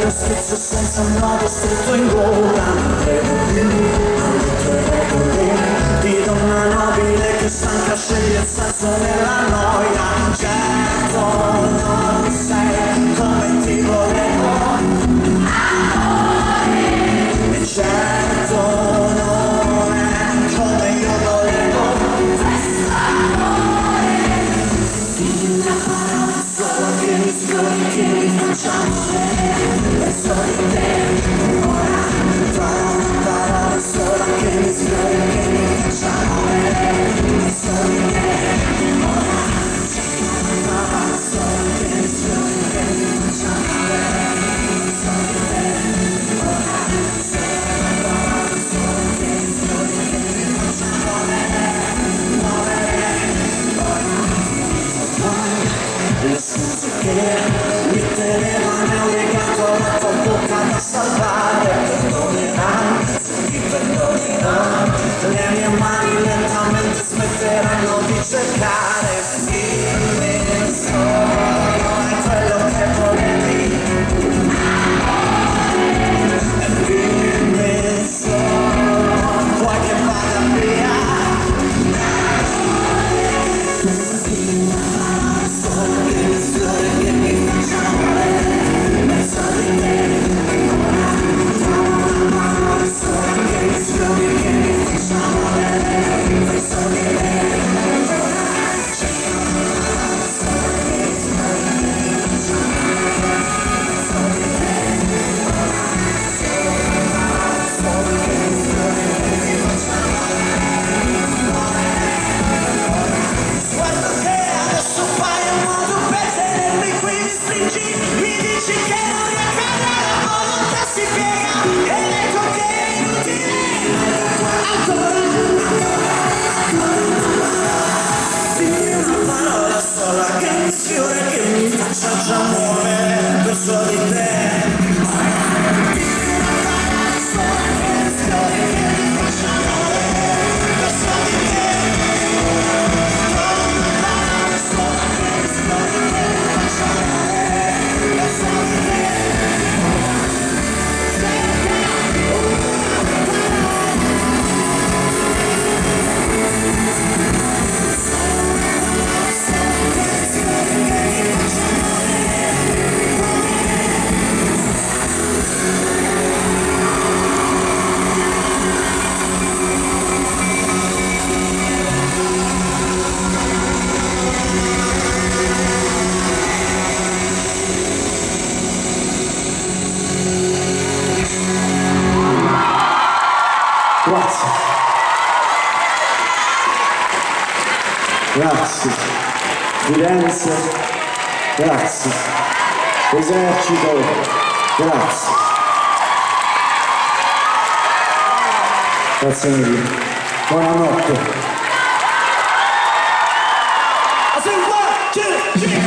uno schizzo senza nodo stretto in gola. Non credo più alle tue regole di donna nobile che stanca sceglie il senso nella noia. Certo non sei come ti volevo, e certo non è come io volevo. Questo amore, dimmi una parola sola che mi sfiori, che mi faccia morire. Penso di te, ora trovo una parola sola che mi sfiori, che mi faccia morire. Penso di te, ora cerco una parola sola che mi sfiori, che mi faccia morire. Penso di te, ora cerco una parola sola che mi sfiori, che mi faccia morire. Le scuse che mi tenevano legato alla tua bocca da salvare. Perdonerai, se ti perdonerai, le mie mani lentamente smetteranno di cercare. Dimmi solo è quello che volevi, e dimmi solo vuoi che vada via. Grazie. Grazie. Firenze, grazie. Esercito, grazie. Grazie mille. Buonanotte. I say 1, 2, 3.